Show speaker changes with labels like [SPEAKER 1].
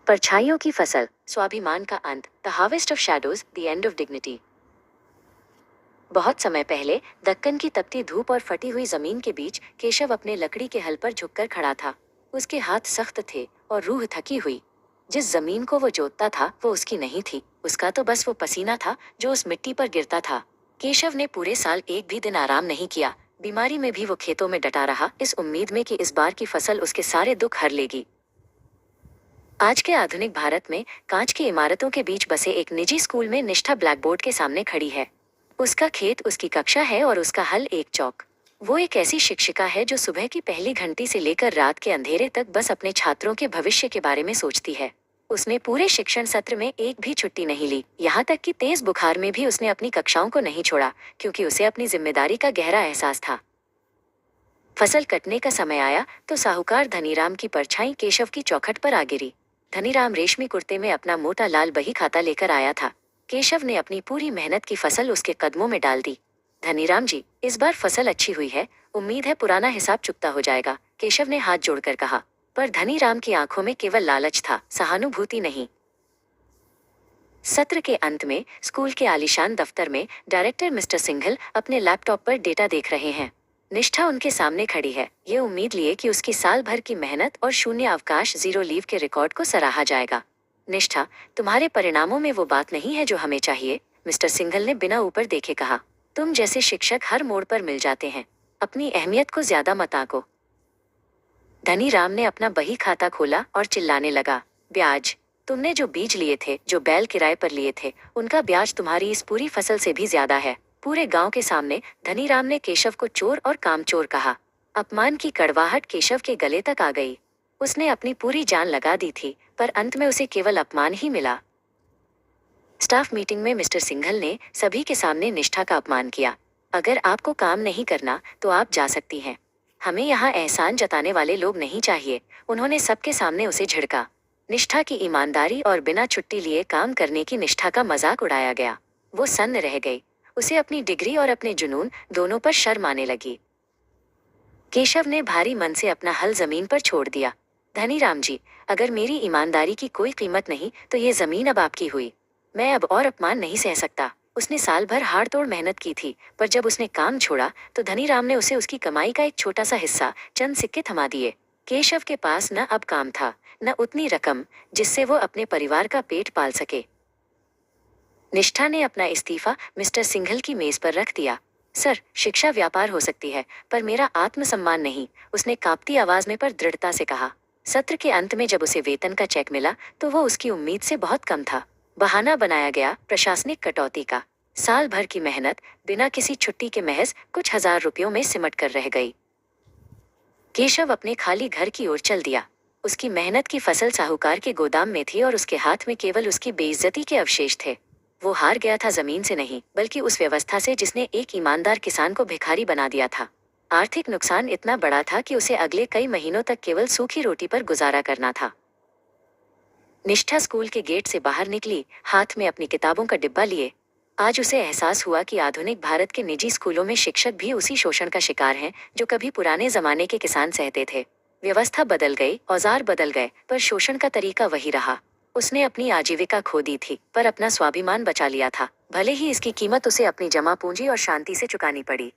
[SPEAKER 1] परछाइयों की फसल, स्वाभिमान का अंत, the harvest of shadows, the end of dignity. बहुत समय पहले दक्कन की तपती धूप और फटी हुई जमीन के बीच केशव अपने लकड़ी के हल पर झुककर खड़ा था। उसके हाथ सख्त थे और रूह थकी हुई। जिस जमीन को वो जोतता था वो उसकी नहीं थी, उसका तो बस वो पसीना था जो उस मिट्टी पर गिरता था। केशव ने पूरे साल एक भी दिन आराम नहीं किया। बीमारी में भी वो खेतों में डटा रहा, इस उम्मीद में कि इस बार की फसल उसके सारे दुख हर लेगी। आज के आधुनिक भारत में कांच की इमारतों के बीच बसे एक निजी स्कूल में निष्ठा ब्लैकबोर्ड के सामने खड़ी है। उसका खेत उसकी कक्षा है और उसका हल एक चौक। वो एक ऐसी शिक्षिका है जो सुबह की पहली घंटी से लेकर रात के अंधेरे तक बस अपने छात्रों के भविष्य के बारे में सोचती है। उसने पूरे शिक्षण सत्र में एक भी छुट्टी नहीं ली, यहाँ तक कि तेज बुखार में भी उसने अपनी कक्षाओं को नहीं छोड़ा, क्योंकि उसे अपनी जिम्मेदारी का गहरा एहसास था। फसल कटने का समय आया तो साहूकार धनीराम की परछाई केशव की चौखट पर आ गिरी। धनीराम रेशमी कुर्ते में अपना मोटा लाल बही खाता लेकर आया था। केशव ने अपनी पूरी मेहनत की फसल उसके कदमों में डाल दी। धनीराम जी, इस बार फसल अच्छी हुई है, उम्मीद है पुराना हिसाब चुकता हो जाएगा, केशव ने हाथ जोड़कर कहा। पर धनीराम की आंखों में केवल लालच था, सहानुभूति नहीं। सत्र के अंत में स्कूल के आलीशान दफ्तर में डायरेक्टर मिस्टर सिंघल अपने लैपटॉप पर डेटा देख रहे हैं। निष्ठा उनके सामने खड़ी है, ये उम्मीद लिए कि उसकी साल भर की मेहनत और शून्य अवकाश जीरो लीव के रिकॉर्ड को सराहा जाएगा। निष्ठा, तुम्हारे परिणामों में वो बात नहीं है जो हमें चाहिए, मिस्टर सिंघल ने बिना ऊपर देखे कहा। तुम जैसे शिक्षक हर मोड़ पर मिल जाते हैं, अपनी अहमियत को ज्यादा मत आंको। धनीराम ने अपना बही खाता खोला और चिल्लाने लगा, ब्याज? तुमने जो बीज लिए थे, जो बैल किराए पर लिए थे, उनका ब्याज तुम्हारी इस पूरी फसल से भी ज्यादा है। पूरे गांव के सामने धनीराम ने केशव को चोर और कामचोर कहा। अपमान की कड़वाहट केशव के गले तक आ गई। उसने अपनी पूरी जान लगा दी थी, पर अंत में उसे केवल अपमान ही मिला। स्टाफ मीटिंग में मिस्टर सिंघल ने सभी के सामने निष्ठा का अपमान किया। अगर आपको काम नहीं करना तो आप जा सकती हैं, हमें यहाँ एहसान जताने वाले लोग नहीं चाहिए, उन्होंने सबके सामने उसे झिड़का। निष्ठा की ईमानदारी और बिना छुट्टी लिए काम करने की निष्ठा का मजाक उड़ाया गया। वो सन्न रह गई। उसे अपनी डिग्री और अपने जुनून दोनों पर शर्म आने लगी। केशव ने भारी मन से अपना हल जमीन पर छोड़ दिया। धनीराम जी, अगर मेरी ईमानदारी की कोई कीमत नहीं तो ये जमीन अब आपकी हुई। मैं अब और अपमान नहीं सह सकता। उसने साल भर हाड़ तोड़ मेहनत की थी, पर जब उसने काम छोड़ा तो धनीराम ने उसे उसकी कमाई का एक छोटा सा हिस्सा, चंद सिक्के थमा दिए। केशव के पास न अब काम था, न उतनी रकम जिससे वो अपने परिवार का पेट पाल सके। निष्ठा ने अपना इस्तीफा मिस्टर सिंघल की मेज पर रख दिया। सर, शिक्षा व्यापार हो सकती है, पर मेरा आत्मसम्मान नहीं, उसने कांपती आवाज में पर दृढ़ता से कहा। सत्र के अंत में जब उसे वेतन का चेक मिला तो वो उसकी उम्मीद से बहुत कम था। बहाना बनाया गया प्रशासनिक कटौती का। साल भर की मेहनत बिना किसी छुट्टी के महज कुछ हजार रुपयों में सिमट कर रह गई। केशव अपने खाली घर की ओर चल दिया। उसकी मेहनत की फसल साहूकार के गोदाम में थी और उसके हाथ में केवल उसकी बेइज्जती के अवशेष थे। वो हार गया था जमीन से नहीं, बल्कि उस व्यवस्था से जिसने एक ईमानदार किसान को भिखारी बना दिया था। आर्थिक नुकसान इतना बड़ा था कि उसे अगले कई महीनों तक केवल सूखी रोटी पर गुजारा करना था। निष्ठा स्कूल के गेट से बाहर निकली, हाथ में अपनी किताबों का डिब्बा लिए। आज उसे एहसास हुआ कि आधुनिक भारत के निजी स्कूलों में शिक्षक भी उसी शोषण का शिकार हैं जो कभी पुराने जमाने के किसान सहते थे। व्यवस्था बदल गई, औजार बदल गए, पर शोषण का तरीका वही रहा। उसने अपनी आजीविका खो दी थी, पर अपना स्वाभिमान बचा लिया था, भले ही इसकी कीमत उसे अपनी जमा पूंजी और शांति से चुकानी पड़ी।